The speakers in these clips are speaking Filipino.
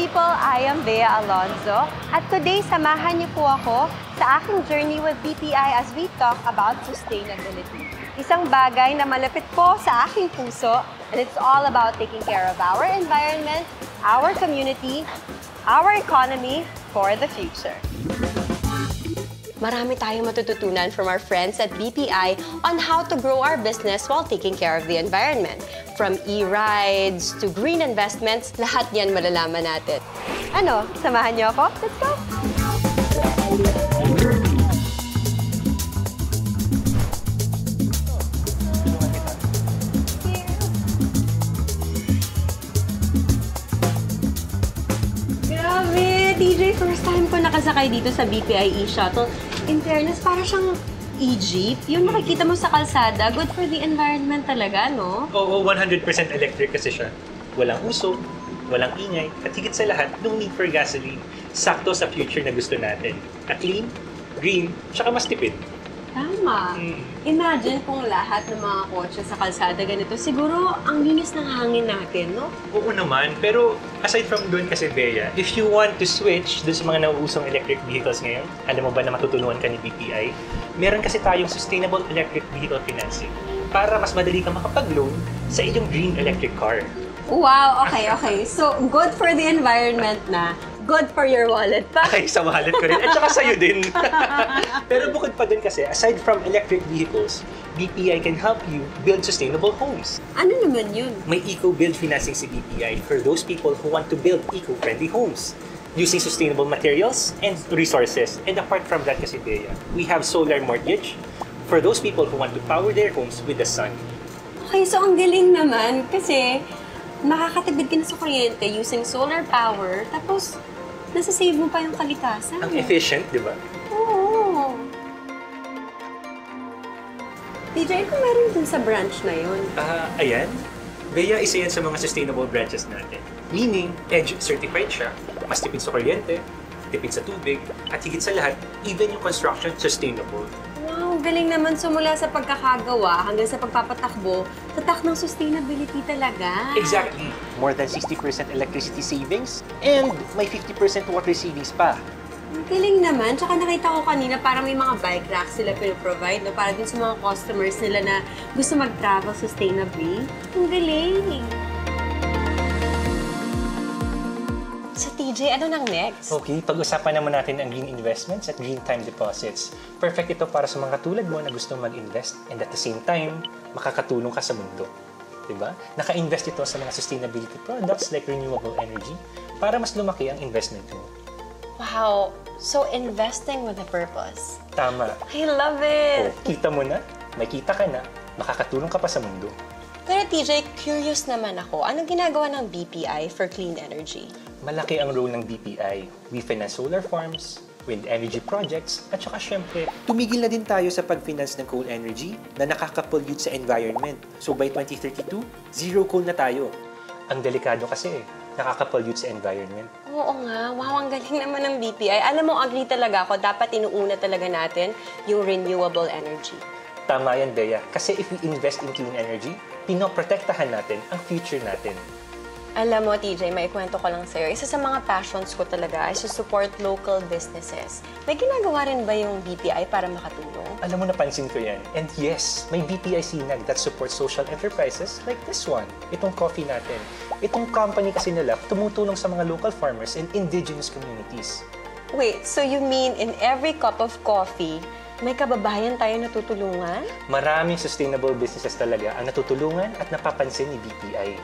people! I am Bea Alonzo at today samahan niyo po ako sa aking journey with BPI as we talk about sustainability. Isang bagay na malapit po sa aking puso and it's all about taking care of our environment, our community, our economy for the future. Marami tayong matututunan from our friends at BPI on how to grow our business while taking care of the environment. From e-rides to green investments, lahat yan malalaman natin. Ano, samahan niyo ako? Let's go! Grabe! TJ, first time ko nakasakay dito sa BPI e-shuttle. In fairness, para siyang e-jeep. Yung nakikita mo sa kalsada, good for the environment talaga, no? Oo, 100% electric kasi siya. Walang usok, walang ingay, at higit sa lahat, no need for gasoline. Sakto sa future na gusto natin. At clean, green, tsaka mas tipid. Tama. Imagine kung lahat ng mga kotse sa kalsada ganito, siguro ang linis ng hangin natin, no? Oo naman, pero aside from doon kasi, Bea, if you want to switch doon sa mga nauusong electric vehicles ngayon, alam mo ba na matutulungan ka ni BPI? Meron kasi tayong Sustainable Electric Vehicle Financing para mas madali ka makapag-loan sa iyong green electric car. Wow, okay. So, good for the environment na, good for your wallet pa. Ay, sa wallet ko rin. At saka sa'yo din. Pero bukod pa dun kasi, aside from electric vehicles, BPI can help you build sustainable homes. Ano naman yun? May eco-build financing si BPI for those people who want to build eco-friendly homes using sustainable materials and resources. And apart from that kasi, Bea, we have solar mortgage for those people who want to power their homes with the sun. Okay, so ang galing naman kasi makakatipid ka na sa kuryente using solar power, tapos nasa-save mo pa yung kalikasan. Ang efficient, di ba? Oo. DJ, kung meron dun sa branch na yun. Ayan. Bea, isa yan sa mga sustainable branches natin. Meaning, EDGE certified siya, mas tipid sa kuryente, tipid sa tubig, at higit sa lahat, even yung construction sustainable. Wow, galing naman sumula sa pagkakagawa hanggang sa pagpapatakbo, tatak ng sustainability talaga. Exactly. More than 60% electricity savings and may 50% water savings pa. Ang galing naman. Tsaka nakita ko kanina parang may mga bike racks sila pinoprovide, no? Para din sa mga customers nila na gusto mag-travel sustainably. Ang galing. Sa TJ, ano nang next? Okay, pag-usapan naman natin ang green investments at green time deposits. Perfect ito para sa mga katulad mo na gusto mag-invest and at the same time, makakatulong ka sa mundo. Diba? Naka-invest ito sa mga sustainability products like renewable energy para mas lumaki ang investment mo. Wow! So, investing with a purpose. Tama. I love it! O, kita mo na, may kita ka na, makakatulong ka pa sa mundo. Pero TJ, curious naman ako, anong ginagawa ng BPI for clean energy? Malaki ang role ng BPI. We finance solar farms, wind energy projects, at saka syempre, tumigil na din tayo sa pag-finance ng coal energy na nakaka-pollute sa environment. So by 2032, zero coal na tayo. Ang delikado kasi, nakaka-pollute sa environment. Oo nga, wow, ang galing naman ng BPI. Alam mo, agree talaga ako, dapat inuuna talaga natin yung renewable energy. Tama yan, Bea. Kasi if we invest in clean energy, pinoprotektahan natin ang future natin. Alam mo, TJ, may kwento ko lang sa'yo. Isa sa mga passions ko talaga ay to support local businesses. May ginagawa rin ba yung BPI para makatulong? Alam mo, napansin ko yan. And yes, may BPI sinag that supports social enterprises like this one. Itong coffee natin. Itong company kasi nila tumutulong sa mga local farmers and indigenous communities. Wait, so you mean in every cup of coffee, may kababayan tayo natutulungan? Maraming sustainable businesses talaga ang natutulungan at napapansin ni BPI.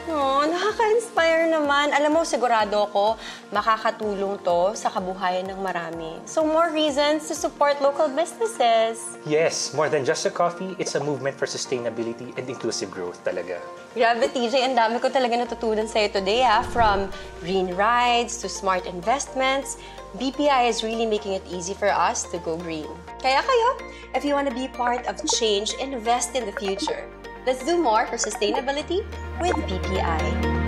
Oh, nakaka-inspire naman. Alam mo, sigurado ako, makakatulong to sa kabuhayan ng marami. So, more reasons to support local businesses. Yes, more than just a coffee, it's a movement for sustainability and inclusive growth talaga. Grabe, TJ, ang dami ko talaga natutunan sa'yo today, ha? From green rides to smart investments, BPI is really making it easy for us to go green. Kaya kayo, if you want to be part of change, invest in the future. Let's do more for sustainability with BPI.